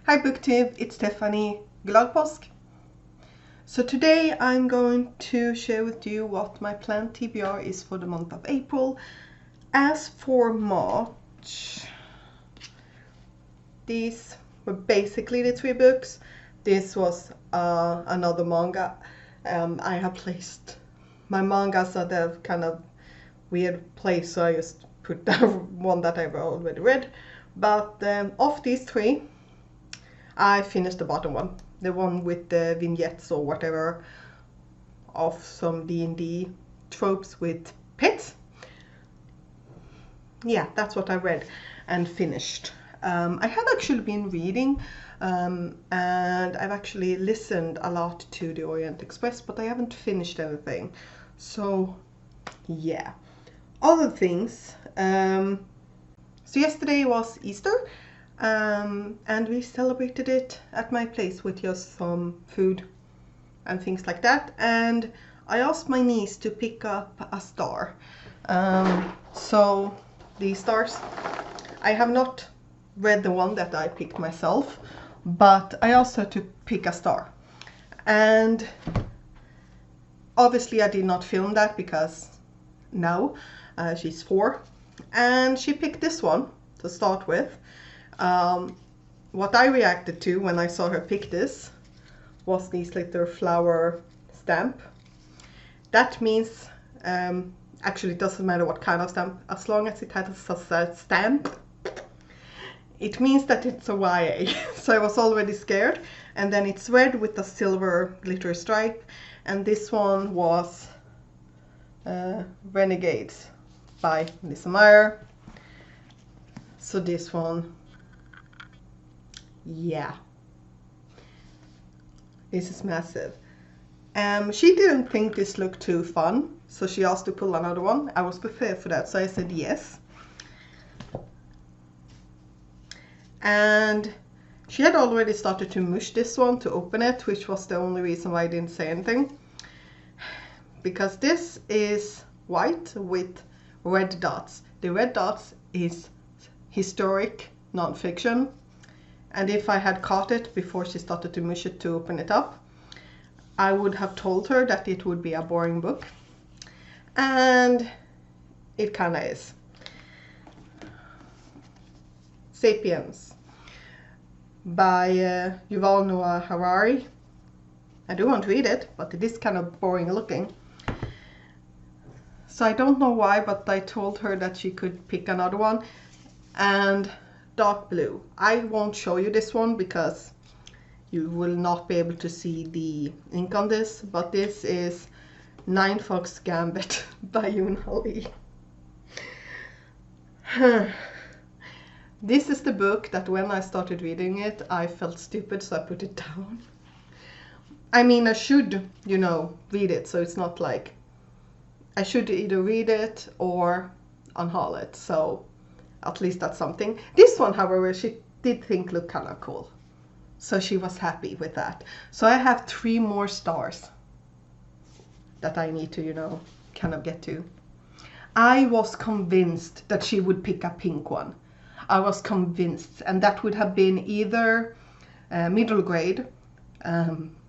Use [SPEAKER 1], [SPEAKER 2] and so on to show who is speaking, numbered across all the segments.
[SPEAKER 1] Hi BookTube, it's Stephanie. Glad påsk! So today I'm going to share with you what my planned TBR is for the month of April. As for March, these were basically the 3 books. This was another manga. I have placed my mangas at a kind of weird place, so I just put the one that I've already read. But of these 3, I finished the bottom one, the one with the vignettes or whatever of some D&D tropes with pets. Yeah, that's what I read and finished. I have actually been reading and I've actually listened a lot to the Orient Express, but I haven't finished anything. So yeah, other things. So yesterday was Easter. And we celebrated it at my place with just some food and things like that. And I asked my niece to pick up a star. So these stars, I have not read the one that I picked myself, but I asked her to pick a star. And obviously I did not film that because no, she's 4. And she picked this one to start with. What I reacted to when I saw her pick this was this little flower stamp. That means, actually it doesn't matter what kind of stamp, as long as it has a stamp, it means that it's a YA. So I was already scared. And then it's red with a silver glitter stripe, and this one was Renegades by Lisa Meyer. So this one, yeah, this is massive. She didn't think this looked too fun, so she asked to pull another one. I was prepared for that, so I said yes. And she had already started to mush this one to open it, which was the only reason why I didn't say anything. Because this is white with red dots. The red dots is historic non-fiction. And if I had caught it before she started to mush it to open it up, I would have told her that it would be a boring book. And it kinda is. Sapiens by Yuval Noah Harari. I do want to read it, but it is kind of boring looking. So I don't know why, but I told her that she could pick another one. And dark blue. I won't show you this one because you will not be able to see the ink on this, but this is Nine Fox Gambit by Yoon Lee. This is the book that when I started reading it, I felt stupid, so I put it down. I mean, I should, you know, read it, so it's not like I should either read it or unhaul it, so at least that's something. This one, however, she did think looked kind of cool. So she was happy with that. So I have 3 more stars that I need to, you know, kind of get to. I was convinced that she would pick a pink one. I was convinced. And that would have been either middle grade,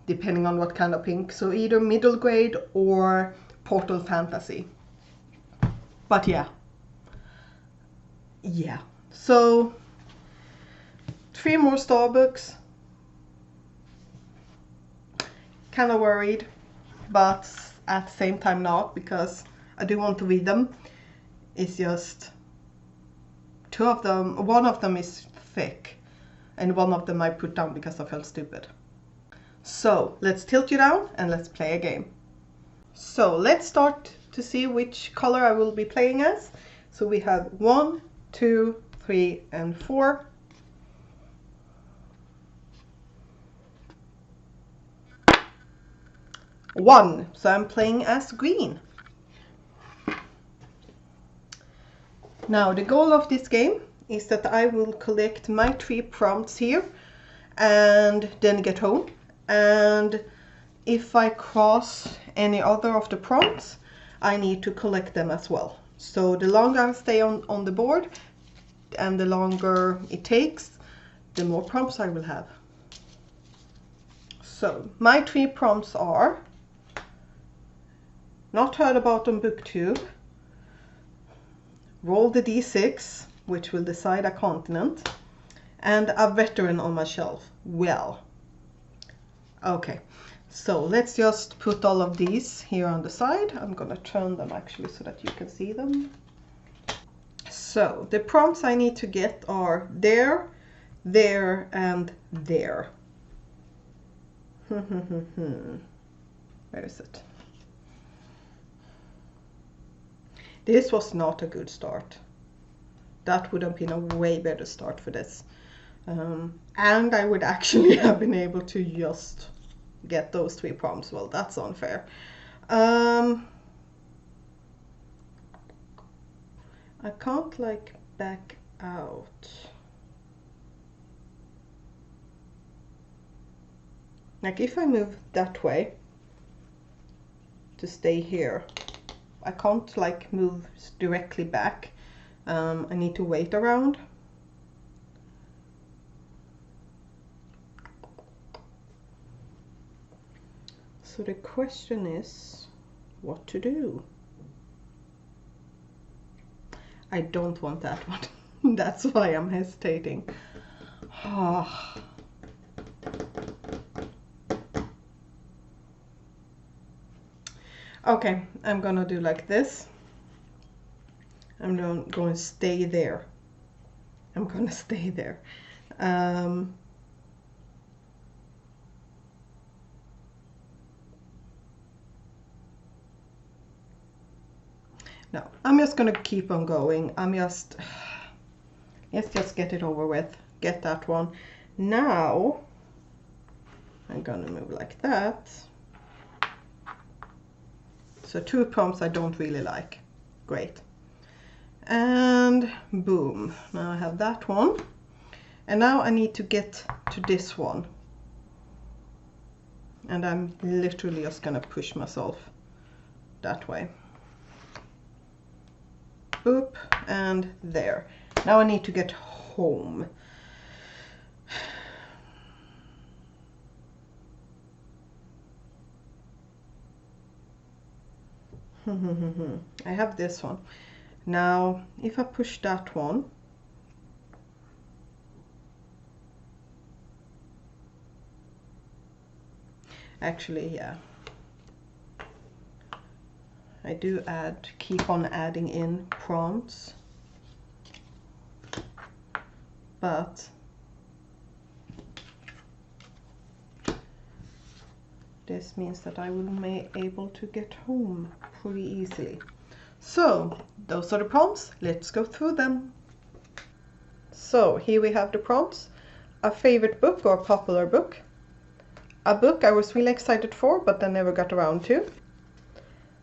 [SPEAKER 1] depending on what kind of pink. So either middle grade or Portal Fantasy. But yeah. Yeah, so 3 more star books. Kind of worried, but at the same time not, because I do want to read them. It's just 2 of them, one of them is thick, and one of them I put down because I felt stupid. So let's tilt you down and let's play a game. So let's start to see which color I will be playing as. So we have 1, 2, 3, and 4. One. So I'm playing as green. Now the goal of this game is that I will collect my 3 prompts here and then get home. And if I cross any other of the prompts, I need to collect them as well. So the longer I stay on the board and the longer it takes, the more prompts I will have. So my 3 prompts are not heard about on BookTube, roll the d6, which will decide a continent, and a veteran on my shelf. Well, okay, so let's just put all of these here on the side. I'm gonna turn them actually so that you can see them. So the prompts I need to get are there, there, and there. Where is it? This was not a good start. That would have been a way better start for this. And I would actually have been able to just get those 3 prompts. Well, that's unfair. I can't like back out. Like if I move that way to stay here, I can't like move directly back. I need to wait around. So the question is what to do. I don't want that one. That's why I'm hesitating. Okay, I'm gonna do like this. I'm going to stay there. I'm gonna stay there. No, I'm just gonna keep on going. Let's just get it over with. Get that one. Now, I'm gonna move like that. So 2 prompts I don't really like. Great. And boom. Now I have that one. And now I need to get to this one. And I'm literally just gonna push myself that way. Oop, and there. Now I need to get home. I have this one. Now, if I push that one, actually, yeah. I do keep on adding in prompts, but this means that I will be able to get home pretty easily. So those are the prompts. Let's go through them. So here we have the prompts. A favorite book or popular book. A book I was really excited for but I never got around to.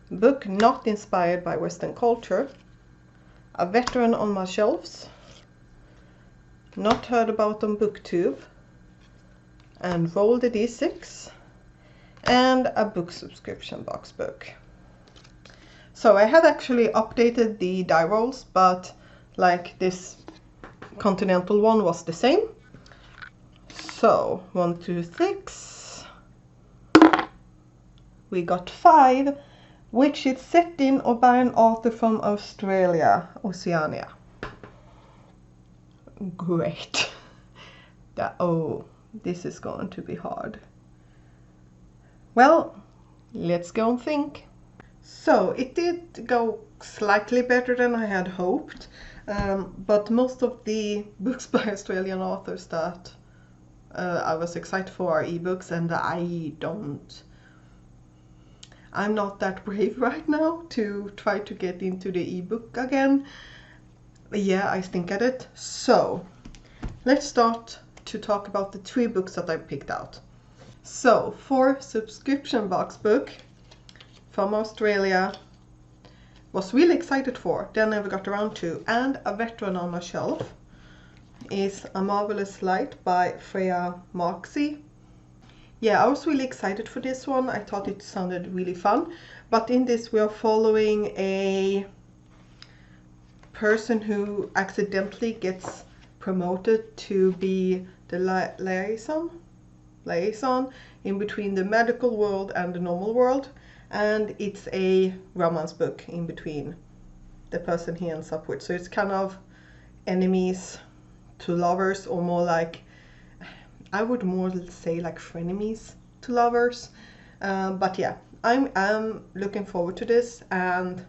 [SPEAKER 1] Book not inspired by Western culture. A veteran on my shelves. Not heard about on BookTube. And roll the d6. And a book subscription box book. So I have actually updated the die rolls, but like this continental one was the same. So 1, 2, 6. We got 5, which is set in or by an author from Australia, Oceania. Great. Oh, this is going to be hard. Well, let's go and think. So it did go slightly better than I had hoped, but most of the books by Australian authors that I was excited for are ebooks, and I'm not that brave right now to try to get into the ebook again. But yeah, I think at it. So let's start to talk about the 3 books that I picked out. So for subscription box book from Australia, was really excited for, then never got around to, and a veteran on my shelf is A Marvelous Light by Freya Marksey. Yeah, I was really excited for this one. I thought it sounded really fun, but in this we are following a person who accidentally gets promoted to be the liaison in between the magical world and the normal world, and it's a romance book in between the person he ends up with. So it's kind of enemies to lovers, or more like, I would more say like frenemies to lovers. But yeah, I'm looking forward to this, and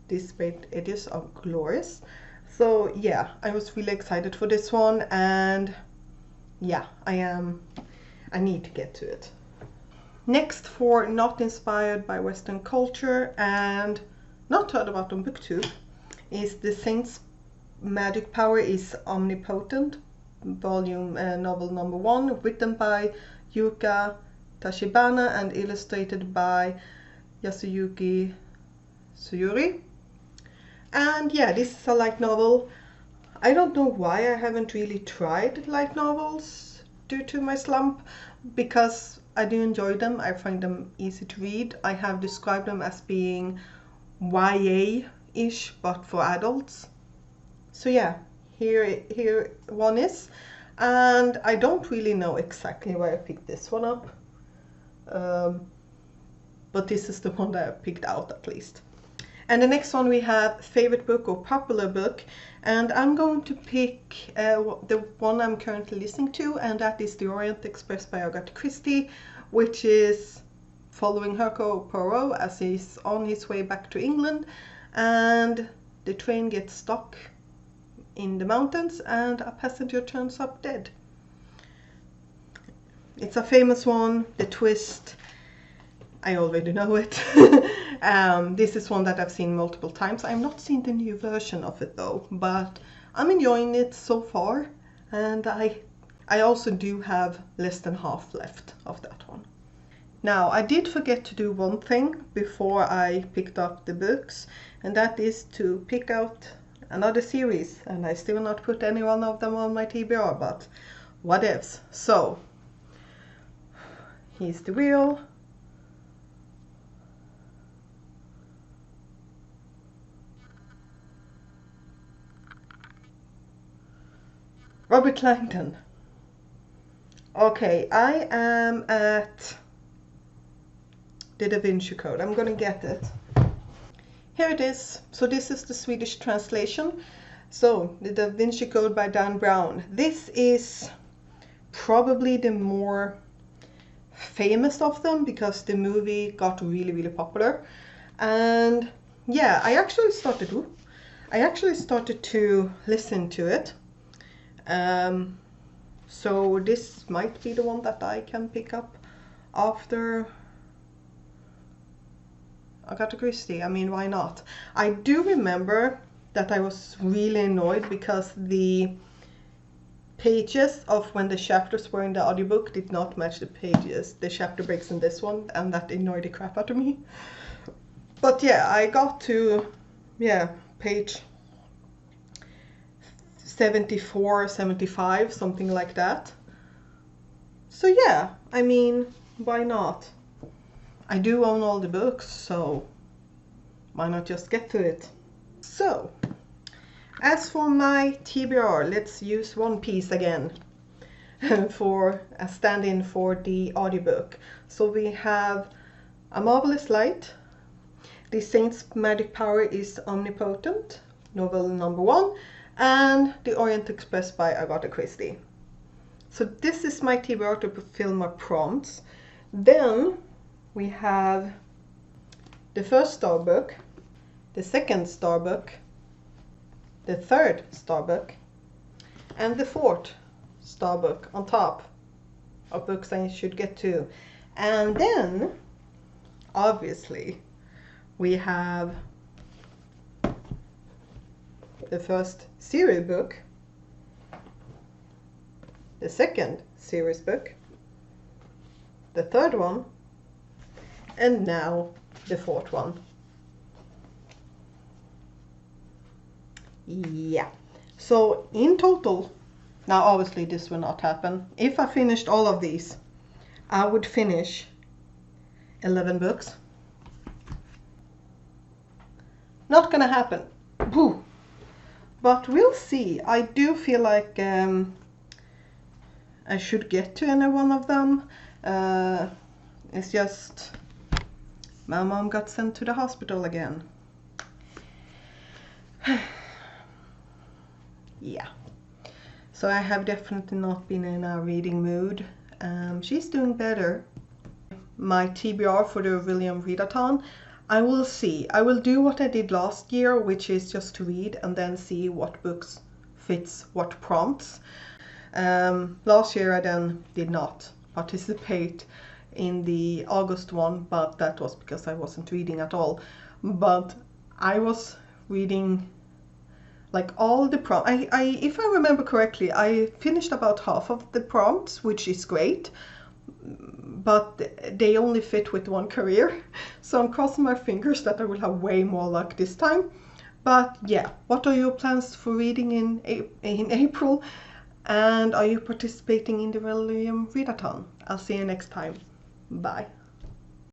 [SPEAKER 1] this edits are glorious. So yeah, I was really excited for this one, and yeah, I need to get to it. Next, for not inspired by Western culture and not heard about on BookTube, is The Saint's Magic Power is Omnipotent, volume novel number 1, written by Yuka Tachibana and illustrated by Yasuyuki Suyuri. And yeah, this is a light novel. I don't know why I haven't really tried light novels due to my slump, because I do enjoy them. I find them easy to read. I have described them as being YA-ish, but for adults. So yeah, here one is. And I don't really know exactly why I picked this one up. But this is the one that I picked out at least. And the next one we have favorite book or popular book, and I'm going to pick the one I'm currently listening to, and that is The Orient Express by Agatha Christie, which is following Hercule Poirot as he's on his way back to England, and the train gets stuck in the mountains and a passenger turns up dead. It's a famous one. The twist, I already know it. This is one that I've seen multiple times. I've not seen the new version of it though, but I'm enjoying it so far, and I also do have less than half left of that one. Now, I did forget to do one thing before I picked up the books, and that is to pick out another series, and I still not put any one of them on my TBR, but what ifs. So, here's the wheel. Robert Langdon. Okay, I am at the Da Vinci Code. I'm gonna get it. Here it is. So this is the Swedish translation. So, the Da Vinci Code by Dan Brown. This is probably the more famous of them because the movie got really, really popular. And yeah, I actually started to listen to it. So this might be the one that I can pick up after Agatha Christie. I mean, why not? I do remember that I was really annoyed because the pages of when the chapters were in the audiobook did not match the chapter breaks in this one, and that annoyed the crap out of me. But yeah, I got to, page 74, 75, something like that. So yeah, I mean, why not? I do own all the books, so why not just get to it? So, as for my TBR, let's use One Piece again for a stand-in for the audiobook. So we have A Marvelous Light, The Saint's Magic Power is Omnipotent, novel number 1, and The Orient Express by Agatha Christie. So this is my TBR to fulfill my prompts. Then we have the first star book, the second star book, the third star book, and the fourth star book on top of books I should get to. And then, obviously, we have the first series book, the second series book, the third one, and now the fourth one. Yeah, so in total, now obviously this will not happen. If I finished all of these, I would finish 11 books. Not gonna happen. Boo. But we'll see. I do feel like, and I should get to any one of them. It's just my mom got sent to the hospital again. Yeah. So I have definitely not been in a reading mood. She's doing better. My TBR for the William Readathon, I will see. I will do what I did last year, which is just to read and then see what books fits what prompts. Last year I then did not participate in the August one, but that was because I wasn't reading at all. But I was reading like all the prompts. If I remember correctly, I finished about half of the prompts, which is great, but they only fit with one career. So I'm crossing my fingers that I will have way more luck this time. But yeah, what are your plans for reading in April? And are you participating in the William Readathon? I'll see you next time. Bye.